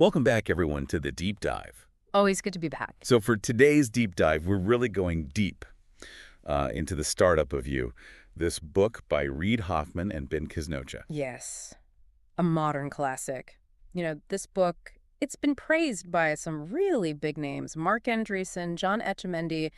Welcome back, everyone, to the Deep Dive. Always good to be back. So for today's Deep Dive, we're really going deep into the startup of you. This book by Reid Hoffman and Ben Kisnocha. Yes, a modern classic. This book, it's been praised by some really big names. Mark Andreessen, John Etchemendy.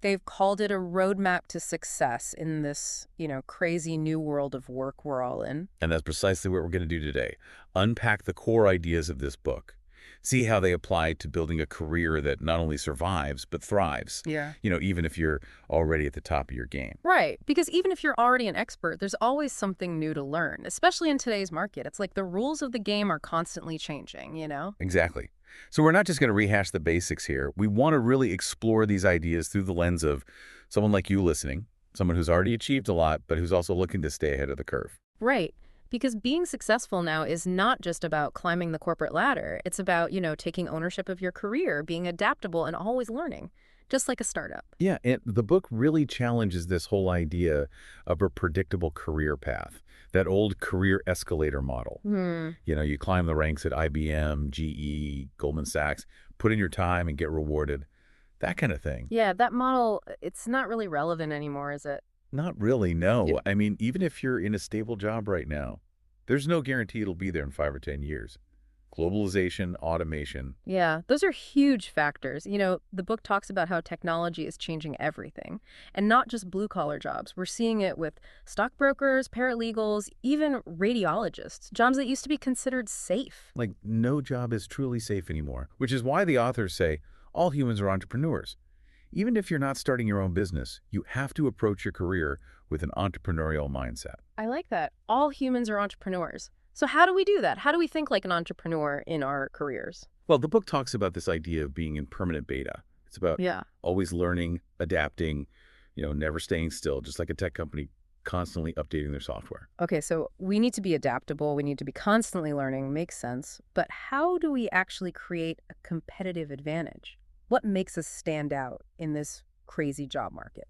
They've called it a roadmap to success in this, crazy new world of work we're all in. And that's precisely what we're going to do today. Unpack the core ideas of this book. See how they apply to building a career that not only survives, but thrives. Yeah. Even if you're already at the top of your game. Right, because even if you're already an expert, there's always something new to learn, especially in today's market. It's like the rules of the game are constantly changing. Exactly. So we're not just going to rehash the basics here. We want to really explore these ideas through the lens of someone like you listening, someone who's already achieved a lot, but who's also looking to stay ahead of the curve. Right. Because being successful now is not just about climbing the corporate ladder. It's about, taking ownership of your career, being adaptable and always learning, just like a startup. Yeah, and the book really challenges this whole idea of a predictable career path, that old career escalator model. You climb the ranks at IBM, GE, Goldman Sachs, put in your time and get rewarded, that kind of thing. Yeah, that model, it's not really relevant anymore, is it? Not really, no. Yeah. I mean, even if you're in a stable job right now, there's no guarantee it'll be there in 5 or 10 years. Globalization, automation. Yeah, those are huge factors. The book talks about how technology is changing everything, and not just blue-collar jobs. We're seeing it with stockbrokers, paralegals, even radiologists, jobs that used to be considered safe. Like, no job is truly safe anymore, which is why the authors say all humans are entrepreneurs. Even if you're not starting your own business, you have to approach your career with an entrepreneurial mindset. I like that. All humans are entrepreneurs. So how do we do that? How do we think like an entrepreneur in our careers? Well, the book talks about this idea of being in permanent beta. It's about Yeah. always learning, adapting, never staying still, just like a tech company constantly updating their software. Okay, so we need to be adaptable. We need to be constantly learning. Makes sense. But how do we actually create a competitive advantage? What makes us stand out in this crazy job market?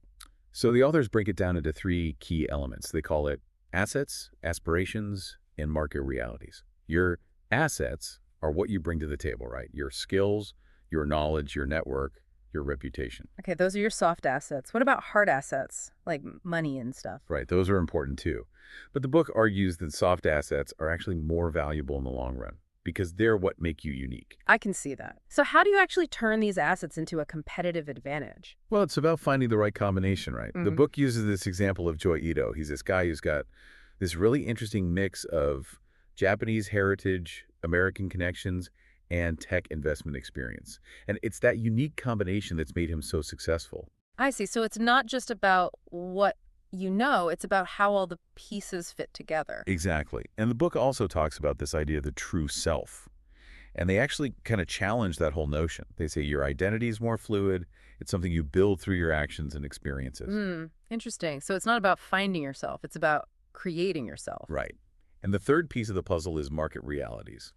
So the authors break it down into 3 key elements. They call it assets, aspirations, and market realities. Your assets are what you bring to the table, right? Your skills, your knowledge, your network, your reputation. Okay, those are your soft assets. What about hard assets, like money and stuff? Right, those are important too. But the book argues that soft assets are actually more valuable in the long run because they're what make you unique. I can see that. So how do you actually turn these assets into a competitive advantage? Well, it's about finding the right combination, right? The Mhm. book uses this example of Joi Ito. He's this guy who's got this really interesting mix of Japanese heritage, American connections, and tech investment experience. And it's that unique combination that's made him so successful. I see. So it's not just about what it's about how all the pieces fit together. Exactly. And the book also talks about this idea of the true self. And they actually kind of challenge that whole notion. They say your identity is more fluid. It's something you build through your actions and experiences. Interesting. So it's not about finding yourself. It's about creating yourself. Right. And the third piece of the puzzle is market realities.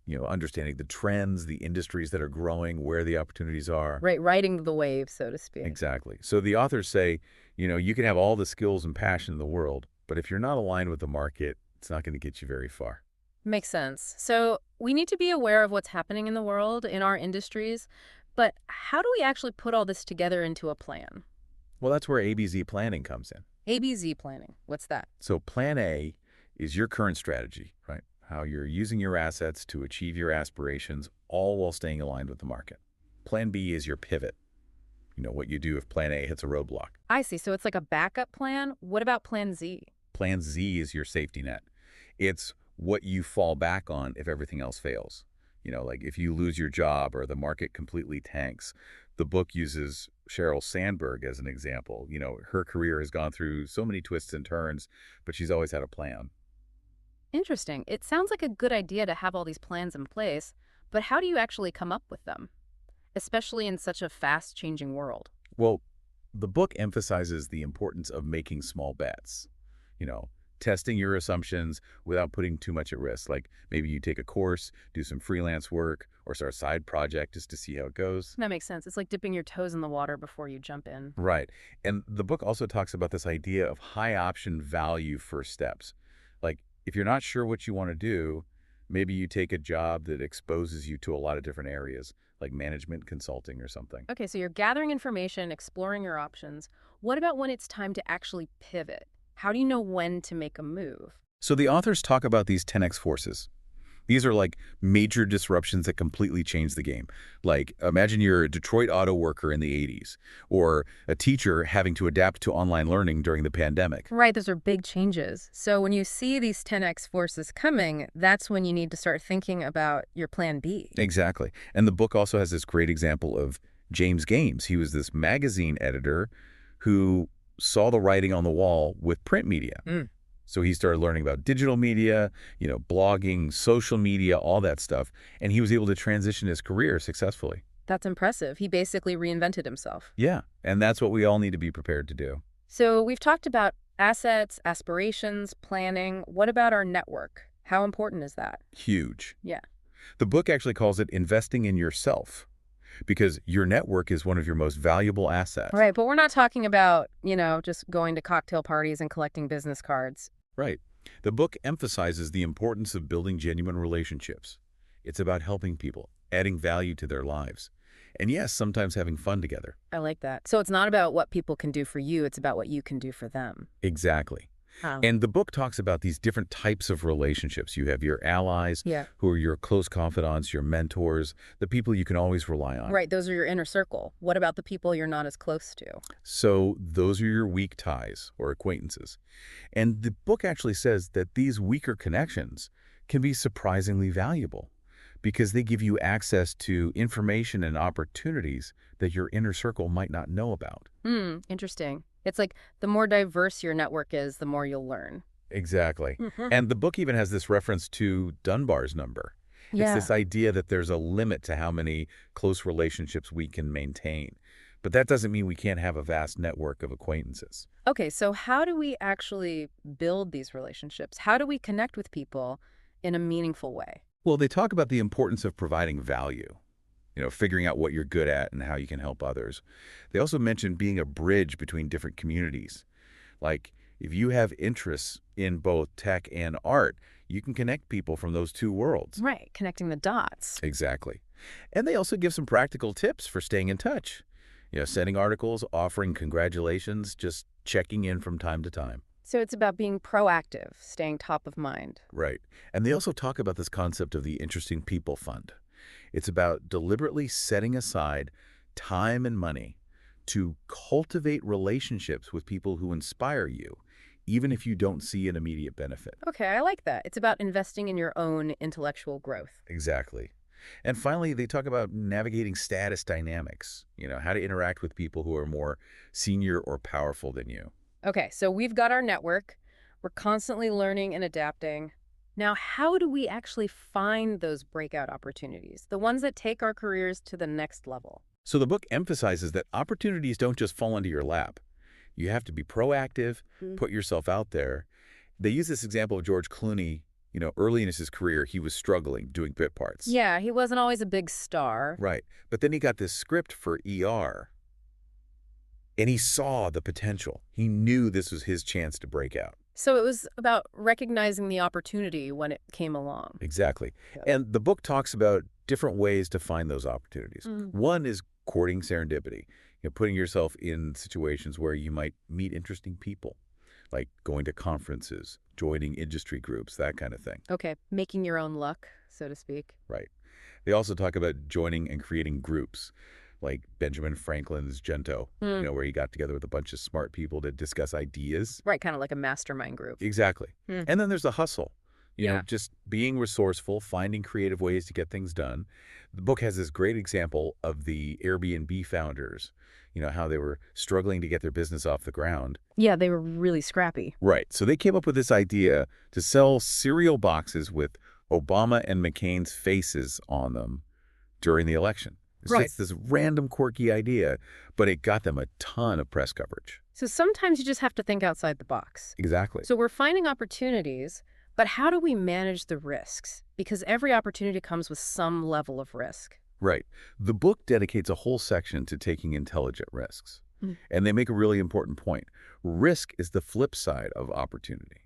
Understanding the trends, the industries that are growing, where the opportunities are. Right, riding the wave, so to speak. Exactly. So the authors say, you can have all the skills and passion in the world, but if you're not aligned with the market, it's not going to get you very far. Makes sense. So we need to be aware of what's happening in the world, in our industries, but how do we actually put all this together into a plan? Well, that's where ABZ planning comes in. ABZ planning, what's that? So plan A is your current strategy, right? How you're using your assets to achieve your aspirations, all while staying aligned with the market. Plan B is your pivot. What you do if plan A hits a roadblock. I see. So it's like a backup plan. What about plan Z? Plan Z is your safety net. It's what you fall back on if everything else fails. Like if you lose your job or the market completely tanks. The book uses Sheryl Sandberg as an example. Her career has gone through so many twists and turns, but she's always had a plan. Interesting. It sounds like a good idea to have all these plans in place, but how do you actually come up with them, especially in such a fast-changing world? Well, the book emphasizes the importance of making small bets. Testing your assumptions without putting too much at risk. Like maybe you take a course, do some freelance work, or start a side project just to see how it goes. That makes sense. It's like dipping your toes in the water before you jump in. Right. And the book also talks about this idea of high option value first steps. Like if you're not sure what you want to do, Maybe you take a job that exposes you to a lot of different areas, like management consulting or something. Okay, so you're gathering information, exploring your options. What about when it's time to actually pivot? How do you know when to make a move? So the authors talk about these 10x forces. These are like major disruptions that completely change the game. Like, imagine you're a Detroit auto worker in the 80s, or a teacher having to adapt to online learning during the pandemic. Right, those are big changes. So when you see these 10x forces coming, that's when you need to start thinking about your plan B. Exactly. And the book also has this great example of James Games. He was this magazine editor who saw the writing on the wall with print media. So he started learning about digital media, blogging, social media, all that stuff. And he was able to transition his career successfully. That's impressive. He basically reinvented himself. Yeah, and that's what we all need to be prepared to do. So we've talked about assets, aspirations, planning. What about our network? How important is that? Huge. Yeah. The book actually calls it investing in yourself, because your network is one of your most valuable assets. Right, but we're not talking about, just going to cocktail parties and collecting business cards. Right. The book emphasizes the importance of building genuine relationships. It's about helping people, adding value to their lives. And yes, sometimes having fun together. I like that. So it's not about what people can do for you, it's about what you can do for them. Exactly. Oh. And the book talks about these different types of relationships. You have your allies, Yeah. who are your close confidants, your mentors, the people you can always rely on. Right, those are your inner circle. What about the people you're not as close to? So those are your weak ties or acquaintances. And the book actually says that these weaker connections can be surprisingly valuable because they give you access to information and opportunities that your inner circle might not know about. Interesting. It's like the more diverse your network is, the more you'll learn. Exactly. Mhm. And the book even has this reference to Dunbar's number. It's this idea that there's a limit to how many close relationships we can maintain. But that doesn't mean we can't have a vast network of acquaintances. Okay, so how do we actually build these relationships? How do we connect with people in a meaningful way? Well, they talk about the importance of providing value, figuring out what you're good at and how you can help others. They also mention being a bridge between different communities. Like, if you have interests in both tech and art, you can connect people from those two worlds. Right, connecting the dots. Exactly. And they also give some practical tips for staying in touch. Sending articles, offering congratulations, just checking in from time to time. So it's about being proactive, staying top of mind. Right. And they also talk about this concept of the Interesting People Fund. It's about deliberately setting aside time and money to cultivate relationships with people who inspire you, even if you don't see an immediate benefit. Okay, I like that. It's about investing in your own intellectual growth. Exactly. And finally, they talk about navigating status dynamics, how to interact with people who are more senior or powerful than you. Okay, so we've got our network. We're constantly learning and adapting. Now, how do we actually find those breakout opportunities, the ones that take our careers to the next level? So the book emphasizes that opportunities don't just fall into your lap. You have to be proactive, put yourself out there. They use this example of George Clooney. Early in his career, he was struggling doing bit parts. Yeah, he wasn't always a big star. Right. But then he got this script for ER, and he saw the potential. He knew this was his chance to break out. So it was about recognizing the opportunity when it came along. Exactly. Yeah. And the book talks about different ways to find those opportunities. Mhm. One is courting serendipity, putting yourself in situations where you might meet interesting people, like going to conferences, joining industry groups, that kind of thing. Okay, making your own luck, so to speak. Right. They also talk about joining and creating groups, like Benjamin Franklin's Gento, where he got together with a bunch of smart people to discuss ideas. Right, kind of like a mastermind group. Exactly. Hmm. And then there's the hustle. Yeah. Just being resourceful, finding creative ways to get things done. The book has this great example of the Airbnb founders, how they were struggling to get their business off the ground. Yeah, they were really scrappy. Right. So they came up with this idea to sell cereal boxes with Obama and McCain's faces on them during the election. It's Right. just this random quirky idea, but it got them a ton of press coverage. So sometimes you just have to think outside the box. Exactly. So we're finding opportunities, but how do we manage the risks? Because every opportunity comes with some level of risk. Right. The book dedicates a whole section to taking intelligent risks. Mm. And they make a really important point. Risk is the flip side of opportunity.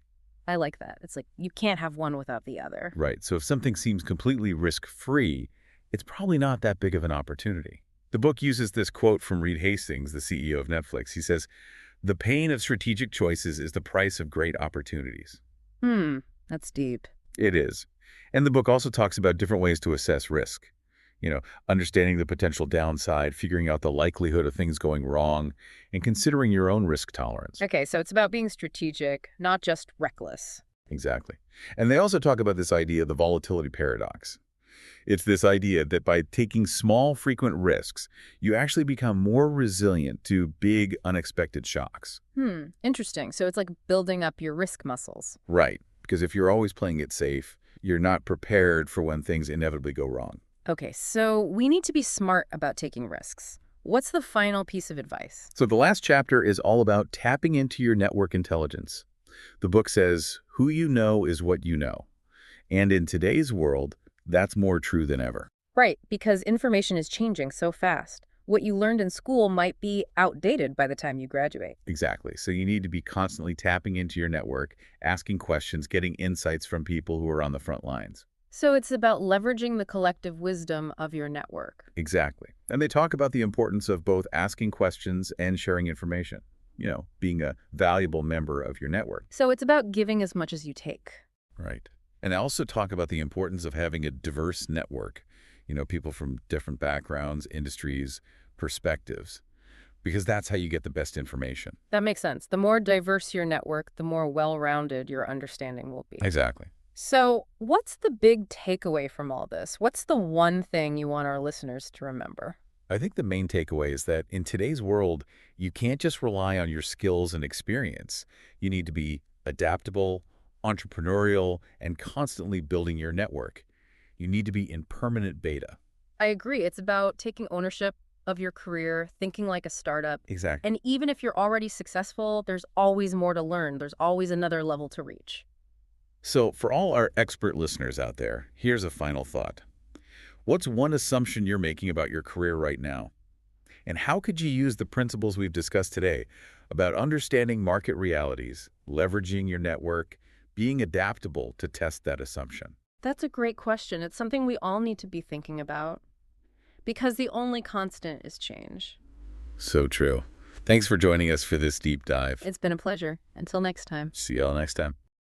I like that. It's like you can't have one without the other. Right. So if something seems completely risk-free, it's probably not that big of an opportunity. The book uses this quote from Reed Hastings, the CEO of Netflix. He says, "The pain of strategic choices is the price of great opportunities." Hmm, that's deep. It is. And the book also talks about different ways to assess risk. You know, understanding the potential downside, figuring out the likelihood of things going wrong, and considering your own risk tolerance. Okay, so it's about being strategic, not just reckless. Exactly. And they also talk about this idea of the volatility paradox. It's this idea that by taking small, frequent risks, you actually become more resilient to big, unexpected shocks. Interesting. So it's like building up your risk muscles. Right. Because if you're always playing it safe, you're not prepared for when things inevitably go wrong. Okay, so we need to be smart about taking risks. What's the final piece of advice? So the last chapter is all about tapping into your network intelligence. The book says, who you know is what you know. And in today's world, that's more true than ever. Right, because information is changing so fast. What you learned in school might be outdated by the time you graduate. Exactly. So you need to be constantly tapping into your network, asking questions, getting insights from people who are on the front lines. So it's about leveraging the collective wisdom of your network. Exactly. And they talk about the importance of both asking questions and sharing information, being a valuable member of your network. So it's about giving as much as you take. Right. And I also talk about the importance of having a diverse network, people from different backgrounds, industries, perspectives, because that's how you get the best information. That makes sense. The more diverse your network, the more well-rounded your understanding will be. Exactly. So what's the big takeaway from all this? What's the one thing you want our listeners to remember? I think the main takeaway is that in today's world, you can't just rely on your skills and experience. You need to be adaptable, entrepreneurial, and constantly building your network. You need to be in permanent beta. I agree. It's about taking ownership of your career, thinking like a startup. Exactly. And even if you're already successful, there's always more to learn. There's always another level to reach. So for all our expert listeners out there, here's a final thought. What's one assumption you're making about your career right now? And how could you use the principles we've discussed today about understanding market realities, leveraging your network, being adaptable to test that assumption? That's a great question. It's something we all need to be thinking about because the only constant is change. So true. Thanks for joining us for this deep dive. It's been a pleasure. Until next time. See y'all next time.